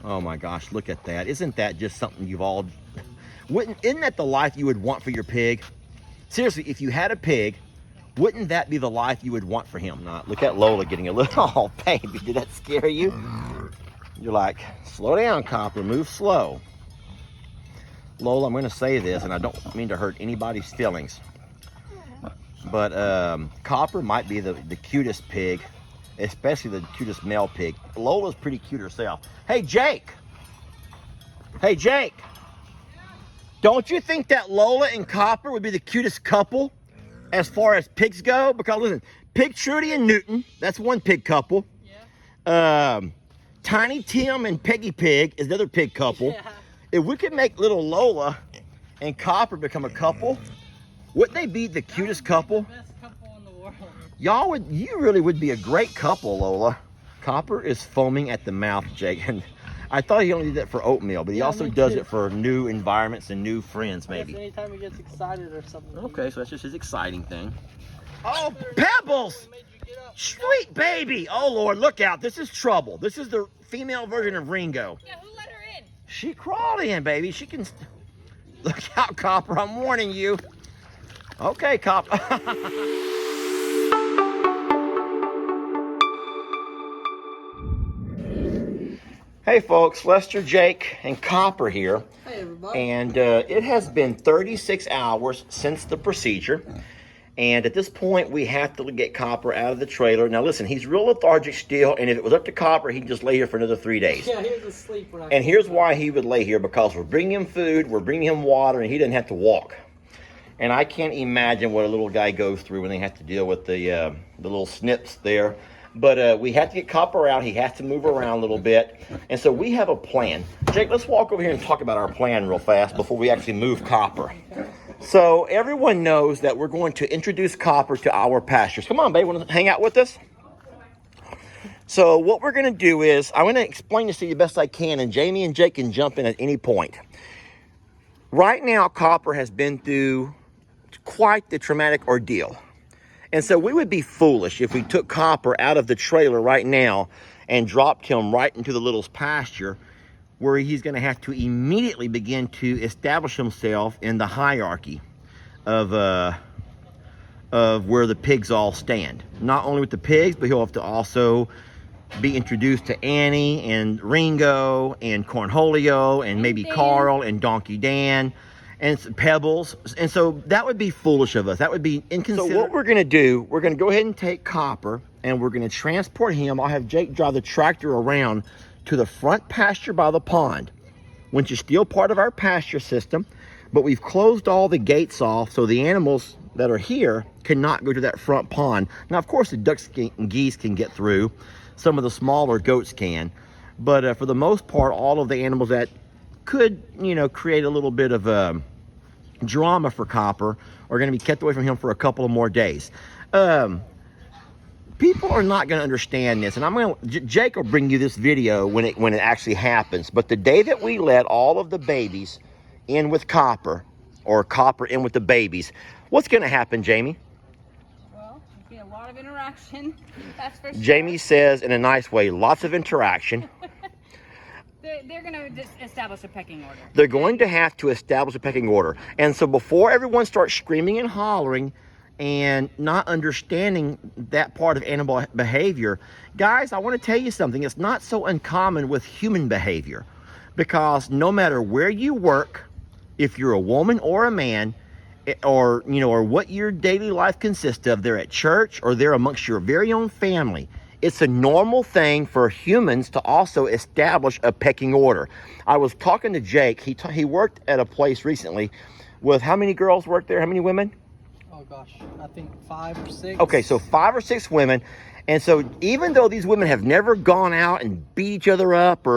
Oh my gosh, look at that. Isn't that just something you've all... Isn't that the life you would want for your pig? Seriously, if you had a pig, wouldn't that be the life you would want for him? Now, look at Lola getting a little... Oh, baby, did that scare you? You're like, slow down, Copper, move slow. Lola, I'm going to say this, and I don't mean to hurt anybody's feelings, but Copper might be the cutest pig, especially the cutest male pig. Lola's pretty cute herself. Hey, Jake. Hey, Jake. Don't you think that Lola and Copper would be the cutest couple as far as pigs go? Because listen, Pig Trudy and Newton, that's one pig couple. Yeah. Tiny Tim and Peggy Pig is another pig couple. Yeah. If we could make little Lola and Copper become a couple, wouldn't they be the cutest couple? The best couple in the You world. really would be a great couple, Lola. Copper is foaming at the mouth, Jake. And I thought he only did that for oatmeal, but he also does it for new environments and new friends, maybe. Anytime he gets excited or something. Okay, so that's just his exciting thing. Oh, Pebbles! Sweet baby! Oh, Lord, look out. This is trouble. This is the female version of Ringo. Yeah, who let her in? She crawled in, baby. She can... Look out, Copper. I'm warning you. Okay, Copper. Hey, folks. Lester, Jake, and Copper here. Hey, everybody. And it has been 36 hours since the procedure. And at this point, we have to get Copper out of the trailer. Now, listen, he's real lethargic still, and if it was up to Copper, he'd just lay here for another 3 days. Yeah, he was asleep when I And here's why he would lay here, because we're bringing him food, we're bringing him water, and he doesn't have to walk. And I can't imagine what a little guy goes through when they have to deal with the little snips there. But we have to get Copper out. He has to move around a little bit. And so we have a plan. Jake, let's walk over here and talk about our plan real fast before we actually move Copper. So everyone knows that we're going to introduce Copper to our pastures. Come on, babe, want to hang out with us? So what we're going to do is, I'm going to explain this to you the best I can, and Jamie and Jake can jump in at any point. Right now, Copper has been through quite the traumatic ordeal. And so we would be foolish if we took Copper out of the trailer right now and dropped him right into the little's pasture, where he's going to have to immediately begin to establish himself in the hierarchy of where the pigs all stand. Not only with the pigs, but he'll have to also be introduced to Annie and Ringo and Cornholio and maybe Carl and Donkey Dan and Pebbles. And so that would be foolish of us. That would be inconsiderate. So what we're going to do, we're going to go ahead and take Copper and we're going to transport him. I'll have Jake drive the tractor around to the front pasture by the pond, which is still part of our pasture system, but we've closed all the gates off so the animals that are here cannot go to that front pond. Now, of course, the ducks and geese can get through. Some of the smaller goats can, but for the most part, all of the animals that could, create a little bit of drama for Copper are going to be kept away from him for a couple of more days. People are not going to understand this, and Jake will bring you this video when it actually happens. But the day that we let all of the babies in with Copper, or Copper in with the babies, what's going to happen, Jamie? Well, there'll be a lot of interaction. That's for sure. Jamie says, in a nice way, lots of interaction. They're going to establish a pecking order. They're going to have to establish a pecking order. And so before everyone starts screaming and hollering and not understanding that part of animal behavior, guys, I want to tell you something. It's not so uncommon with human behavior, because no matter where you work, if you're a woman or a man, or what your daily life consists of, they're at church or they're amongst your very own family, it's a normal thing for humans to also establish a pecking order. I was talking to Jake. He worked at a place recently with, how many girls worked there? How many women? Oh gosh, I think 5 or 6. Okay, so 5 or 6 women. And so even though these women have never gone out and beat each other up,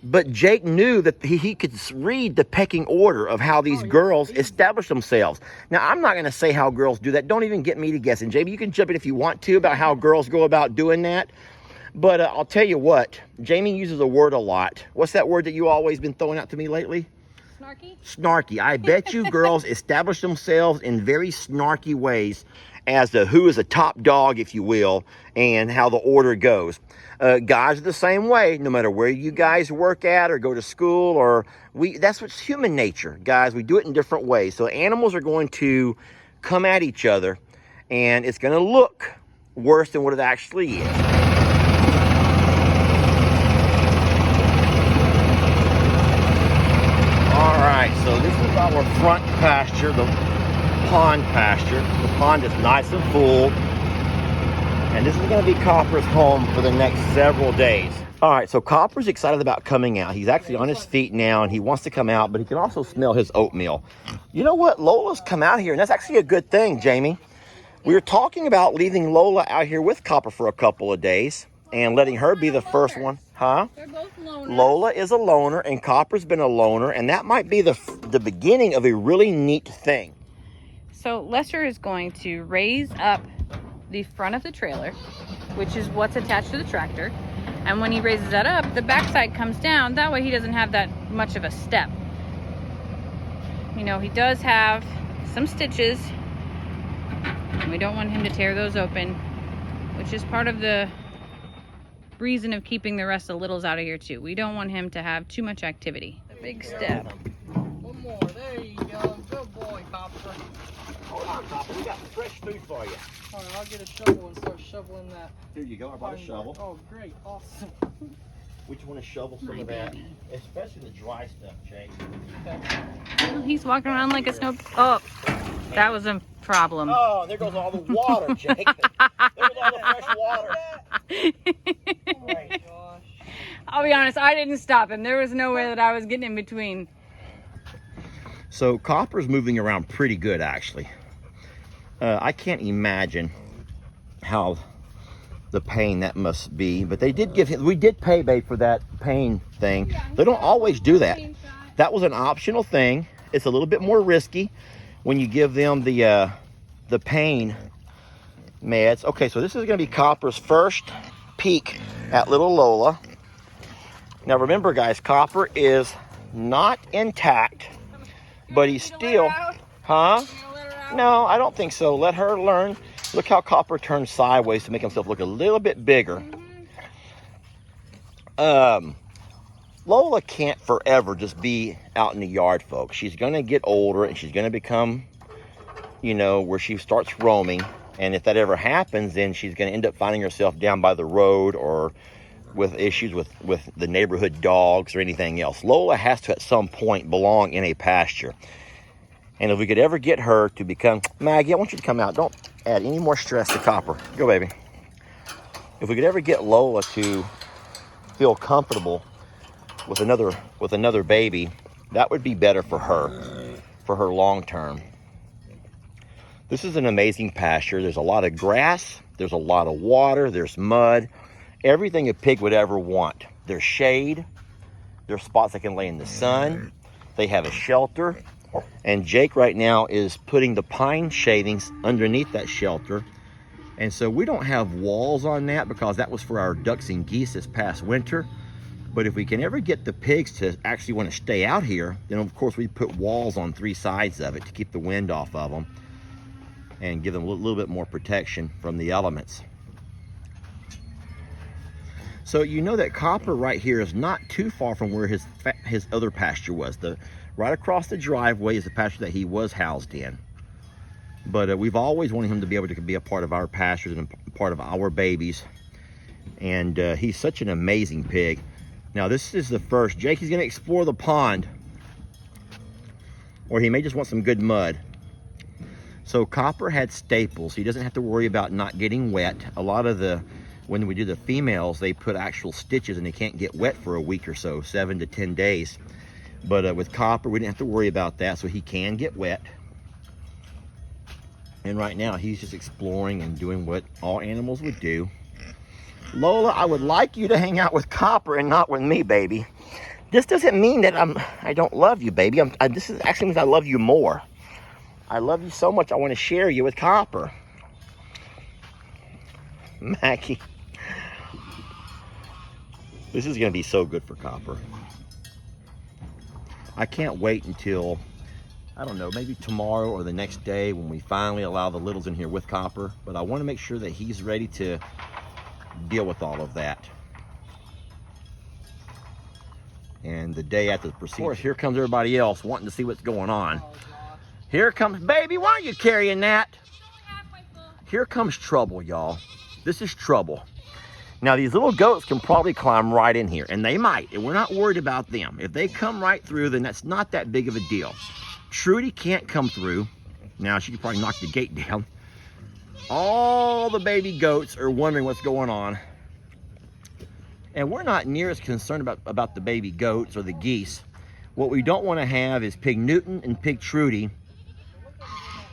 but Jake knew that he could read the pecking order of how these girls establish themselves. Now, I'm not going to say how girls do that. Don't even get me to guessing. JB, you can jump in if you want to about how girls go about doing that. But I'll tell you what, Jamie uses a word a lot. What's that word that you always been throwing out to me lately? Snarky? Snarky. I bet you girls establish themselves in very snarky ways. as to who is the top dog, if you will, and how the order goes. Guys are the same way, no matter where you guys work at or go to school, or that's what's human nature, guys. We do it in different ways. So animals are going to come at each other, and it's going to look worse than what it actually is. All right, so this is our front pasture, the pond pasture. The pond is nice and full. And this is going to be Copper's home for the next several days. All right, so Copper's excited about coming out. He's actually on his feet now, and he wants to come out, but he can also smell his oatmeal. You know what? Lola's come out here, and that's actually a good thing, Jamie. We were talking about leaving Lola out here with Copper for a couple of days and letting her be the first one. Huh? They're both loners. Lola is a loner, and Copper's been a loner, and that might be the beginning of a really neat thing. So Lester is going to raise up the front of the trailer, which is what's attached to the tractor. And when he raises that up, the backside comes down. That way he doesn't have that much of a step. You know, he does have some stitches. And we don't want him to tear those open, which is part of the reason of keeping the rest of the littles out of here too. We don't want him to have too much activity. A big step. One more. There you go. Good boy, Copper. Hold on, Copper. We got fresh food for you. All right, I'll get a shovel and start shoveling that. Here you go. I brought a shovel. Oh, great. Awesome. We just want to shovel some of that, especially the dry stuff, Jake. Okay. Oh, he's walking around like a snow. Oh, that was a problem. Oh, there goes all the water, Jake. There goes all the fresh water. Oh my gosh. I'll be honest, I didn't stop him. There was no way that I was getting in between. So Copper's moving around pretty good, actually. I can't imagine how the pain that must be, but they did give him, we did pay Babe for that pain thing. They don't always do that. That was an optional thing. It's a little bit more risky when you give them the pain meds. Okay, so this is going to be Copper's first peek at little Lola. Now remember, guys, Copper is not intact, but he's still, huh? No, I don't think so. Let her learn. Look how Copper turns sideways to make himself look a little bit bigger. Lola can't forever just be out in the yard, folks. She's going to get older, and she's going to become, you know, where she starts roaming. And if that ever happens, then she's going to end up finding herself down by the road or with issues with the neighborhood dogs or anything else. Lola has to, at some point, belong in a pasture. And if we could ever get her to become, Maggie, I want you to come out. Don't add any more stress to Copper. Go, baby. If we could ever get Lola to feel comfortable with another baby, that would be better for her long term. This is an amazing pasture. There's a lot of grass. There's a lot of water. There's mud. Everything a pig would ever want. There's shade. There's spots they can lay in the sun. They have a shelter. And Jake right now is putting the pine shavings underneath that shelter. And so we don't have walls on that because that was for our ducks and geese this past winter. But if we can ever get the pigs to actually want to stay out here, then of course we put walls on 3 sides of it to keep the wind off of them and give them a little bit more protection from the elements. So you know that Copper right here is not too far from where his other pasture was. Right across the driveway is the pasture that he was housed in. But we've always wanted him to be able to be a part of our pastures and a part of our babies. And he's such an amazing pig. Now this is the first. Jake is going to explore the pond. Or he may just want some good mud. So Copper had staples. He doesn't have to worry about not getting wet. A lot of when we do the females, they put actual stitches and they can't get wet for a week or so, 7 to 10 days. But with Copper, we didn't have to worry about that, so he can get wet. And right now, he's just exploring and doing what all animals would do. Lola, I would like you to hang out with Copper and not with me, baby. This doesn't mean that I don't love you, baby. This actually means I love you more. I love you so much, I want to share you with Copper. Mackie. This is going to be so good for Copper. I can't wait until I don't know, maybe tomorrow or the next day when we finally allow the littles in here with Copper. But I want to make sure that he's ready to deal with all of that. And the day after the procedure, of course, here comes everybody else wanting to see what's going on. Here comes, baby, why are you carrying that? Here comes trouble, y'all. This is trouble. Now, these little goats can probably climb right in here, and they might, and we're not worried about them. If they come right through, then that's not that big of a deal. Trudy can't come through. Now, she could probably knock the gate down. All the baby goats are wondering what's going on. And we're not near as concerned about the baby goats or the geese. What we don't want to have is Pig Newton and Pig Trudy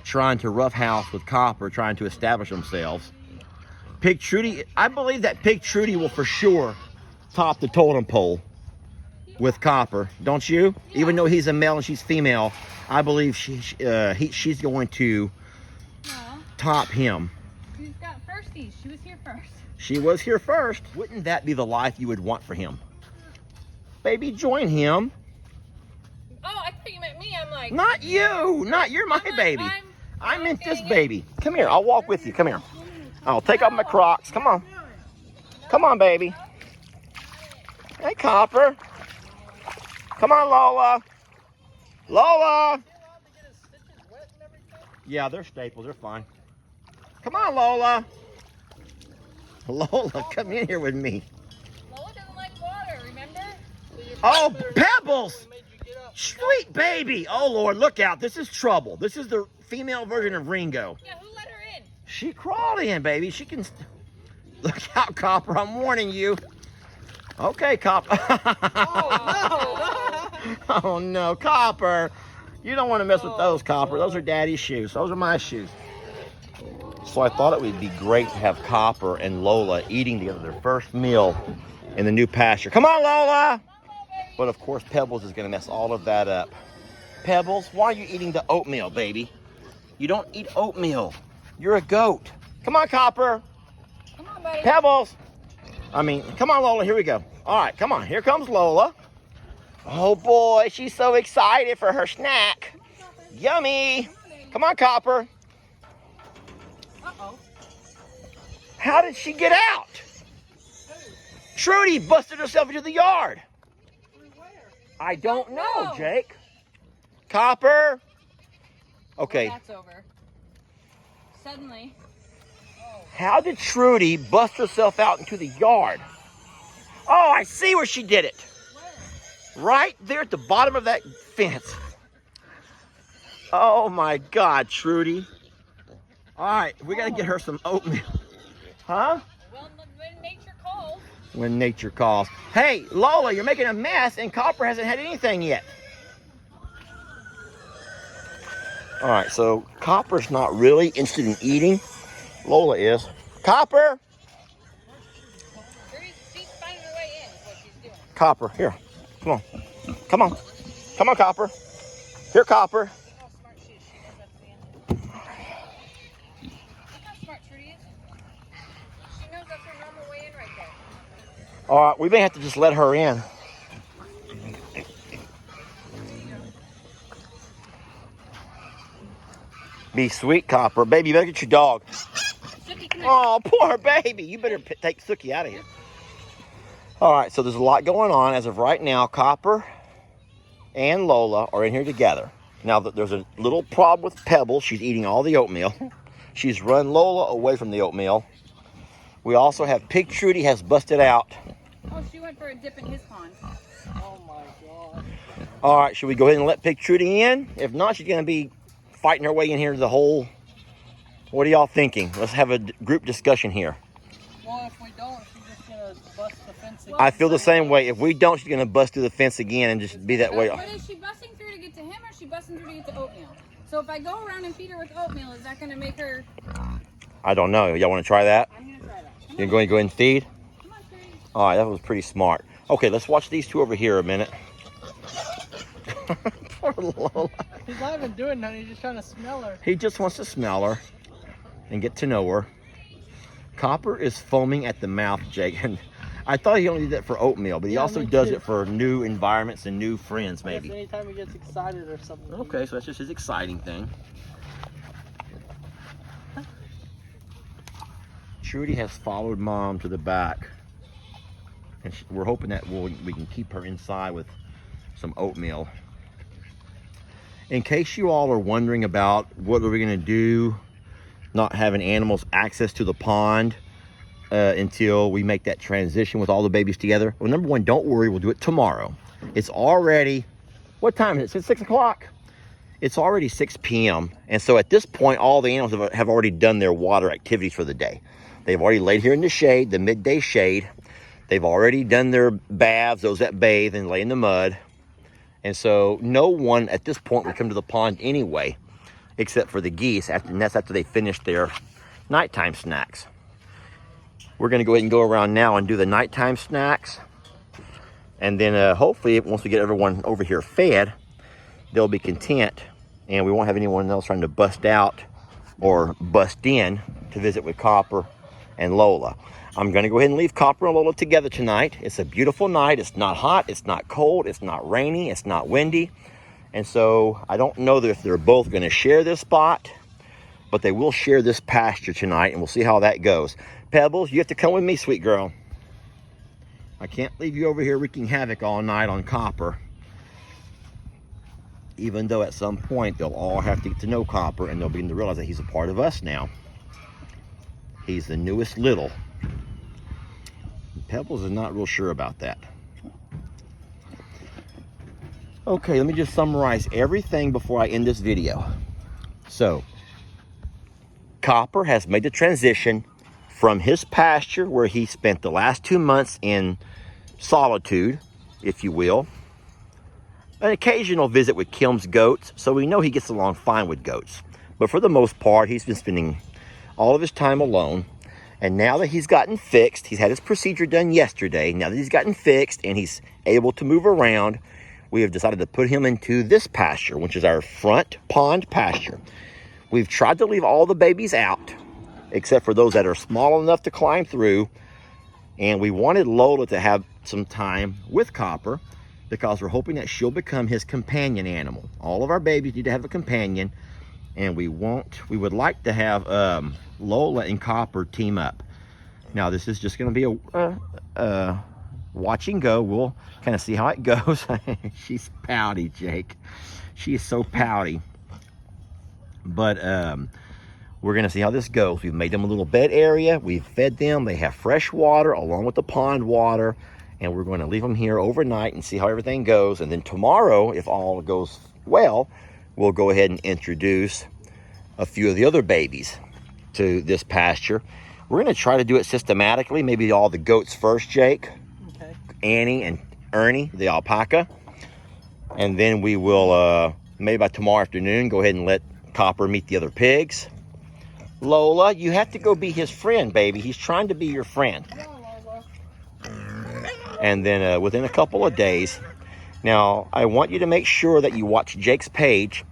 trying to roughhouse with Copper, trying to establish themselves. Pig Trudy, I believe that Pig Trudy will for sure top the totem pole with Copper, don't you? Yeah. Even though he's a male and she's female, I believe she's going to top him. She's got firsties. She was here first. She was here first. Wouldn't that be the life you would want for him? Baby, join him. Oh, I thought you meant me. I'm like... Not you. Not you're my baby. I meant this baby. Come here. I'll walk with you. Come here. I'll take off my Crocs. Come on. Come on, baby. Hey, Copper. Come on, Lola. Lola. Yeah, they're staples. They're fine. Come on, Lola. Lola, come in here with me. Lola doesn't like water, remember? Oh, Pebbles! Sweet baby! Oh, Lord, look out. This is trouble. This is the female version of Ringo. Yeah, who let her in? She crawled in, baby. She can... Look out, Copper. I'm warning you. Okay, Copper. Oh, no! Oh, no. Copper. You don't want to mess with those, Copper. Those are Daddy's shoes. Those are my shoes. So I thought it would be great to have Copper and Lola eating together their first meal in the new pasture. Come on, Lola! But of course, Pebbles is going to mess all of that up. Pebbles, why are you eating the oatmeal, baby? You don't eat oatmeal. You're a goat. Come on, Copper. Come on, buddy. Pebbles. Come on, Lola. Here we go. All right, come on. Here comes Lola. Oh, boy. She's so excited for her snack. Yummy. Come on, Copper. Uh-oh. How did she get out? Trudy busted herself into the yard. I don't know, Jake. Copper. Okay. That's over. Suddenly. How did Trudy bust herself out into the yard? Oh, I see where she did it. Where? Right there at the bottom of that fence. Oh my God, Trudy. All right, we got to get her some oatmeal. Huh? Well, when nature calls. When nature calls. Hey, Lola, you're making a mess and Copper hasn't had anything yet. All right, so Copper's not really interested in eating. Lola is. Copper! She's finding her way in is what she's doing. Copper, here. Come on. Come on. Come on, Copper. Here, Copper. How smart she is. She knows that's the end. Look how smart Trudy is. She knows that's her normal way in right there. All right, we may have to just let her in. Be sweet, Copper. Baby, you better get your dog. Sookie, come here. Oh, poor baby. You better take Sookie out of here. All right, so there's a lot going on. As of right now, Copper and Lola are in here together. Now, there's a little problem with Pebbles. She's eating all the oatmeal. She's run Lola away from the oatmeal. We also have Pig Trudy has busted out. Oh, she went for a dip in his pond. Oh my God. All right, should we go ahead and let Pig Trudy in? If not, she's going to be fighting her way in here the whole... What are y'all thinking? Let's have a group discussion here. Well, if we don't, she's just going to bust the fence again. I feel the same way. If we don't, she's going to bust through the fence again and just be that way. But is she busting through to get to him, or is she busting through to get to oatmeal? So if I go around and feed her with oatmeal, is that going to make her... I don't know. Y'all want to try that? I'm going to try that. You're going to go ahead and feed? Come on, Trudy. All right, that was pretty smart. Okay, let's watch these two over here a minute. Poor Lola. He's not even doing nothing. He's just trying to smell her. He just wants to smell her and get to know her. Copper is foaming at the mouth, Jake. And I thought he only did that for oatmeal, but he Yeah, also me does too. it for new environments and new friends, I guess maybe. anytime he gets excited or something. Okay, so that's just his exciting thing. Trudy has followed Mom to the back, and we're hoping that we can keep her inside with some oatmeal. In case you all are wondering about what are we going to do, not having animals access to the pond until we make that transition with all the babies together. Well, number one, don't worry, we'll do it tomorrow. It's already, what time is it? It's 6 o'clock. It's already 6 p.m. And so at this point, all the animals have already done their water activities for the day. They've already laid here in the shade, the midday shade. They've already done their baths, those that bathe and lay in the mud. And so no one at this point would come to the pond anyway, except for the geese, and that's after they finish their nighttime snacks. We're gonna go ahead and go around now and do the nighttime snacks. And then hopefully, once we get everyone over here fed, they'll be content and we won't have anyone else trying to bust out or bust in to visit with Copper and Lola. I'm gonna go ahead and leave Copper and Lola together tonight. It's a beautiful night. It's not hot, it's not cold, it's not rainy, it's not windy. And so I don't know that if they're both gonna share this spot, but they will share this pasture tonight, and we'll see how that goes. Pebbles, you have to come with me, sweet girl. I can't leave you over here wreaking havoc all night on Copper. Even though at some point they'll all have to get to know Copper and they'll begin to realize that he's a part of us now. He's the newest little. Pebbles is not real sure about that. Okay, let me just summarize everything before I end this video. So, Copper has made the transition from his pasture, where he spent the last 2 months in solitude, if you will, an occasional visit with Kim's goats, so we know he gets along fine with goats. But for the most part, he's been spending all of his time alone. And now that he's gotten fixed, he's had his procedure done yesterday. Now that he's gotten fixed and he's able to move around, we have decided to put him into this pasture, which is our front pond pasture. We've tried to leave all the babies out, except for those that are small enough to climb through. And we wanted Lola to have some time with Copper because we're hoping that she'll become his companion animal. All of our babies need to have a companion, and we would like to have Lola and Copper team up. Now this is just going to be a watch and go. We'll kind of see how it goes. She's pouty, Jake. She is so pouty. But we're going to see how this goes. We've made them a little bed area. We've fed them. They have fresh water along with the pond water. And we're going to leave them here overnight and see how everything goes. And then tomorrow, if all goes well, we'll go ahead and introduce a few of the other babies to this pasture. We're going to try to do it systematically. Maybe all the goats first, Jake. Okay. Annie and Ernie, the alpaca. And then we will, maybe by tomorrow afternoon, go ahead and let Copper meet the other pigs. Lola, you have to go be his friend, baby. He's trying to be your friend. And then within a couple of days, now I want you to make sure that you watch Jake's page,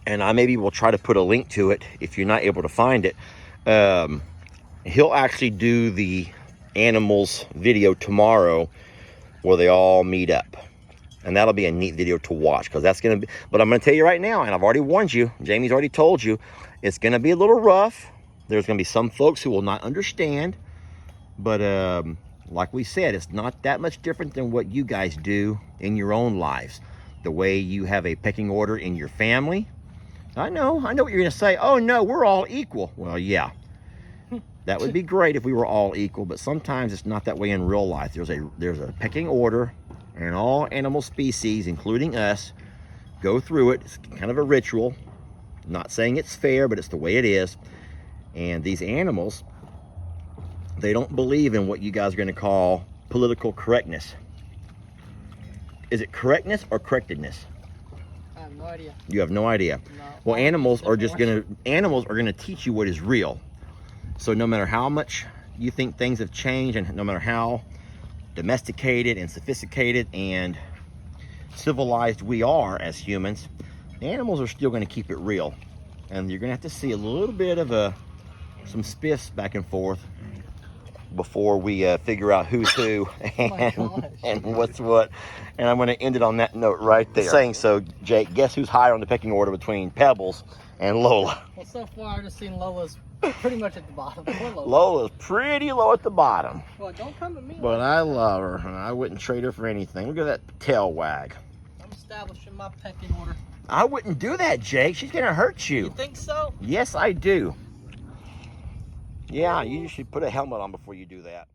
and I maybe will try to put a link to it if you're not able to find it. He'll actually do the animals video tomorrow where they all meet up. And that'll be a neat video to watch, because that's going to be, but I'm going to tell you right now, and I've already warned you, Jamie's already told you, it's going to be a little rough. There's going to be some folks who will not understand, but like we said, it's not that much different than what you guys do in your own lives. The way you have a pecking order in your family. I know what you're going to say. Oh no, we're all equal. Well, yeah, that would be great if we were all equal, but sometimes it's not that way in real life. There's a pecking order, and all animal species, including us, go through it. It's kind of a ritual. I'm not saying it's fair, but it's the way it is. And these animals, they don't believe in what you guys are going to call political correctness. Is it correctness or correctedness? I have no idea. You have no idea. No. Well, animals are going to teach you what is real. So no matter how much you think things have changed, and no matter how domesticated and sophisticated and civilized we are as humans, animals are still going to keep it real. And you're going to have to see a little bit of some spiffs back and forth before we figure out who's who my and, gosh. and what's what. And I'm going to end it on that note right there. Saying so, Jake, guess who's higher on the pecking order between Pebbles and Lola? Well, so far I've just seen Lola's pretty much at the bottom. Poor Lola. Lola's pretty low at the bottom. Well, don't come to me. But like I that. love her, and I wouldn't trade her for anything. Look at that tail wag. I'm establishing my pecking order. I wouldn't do that, Jake. She's going to hurt You you. think so? Yes, I do. Yeah, you should put a helmet on before you do that.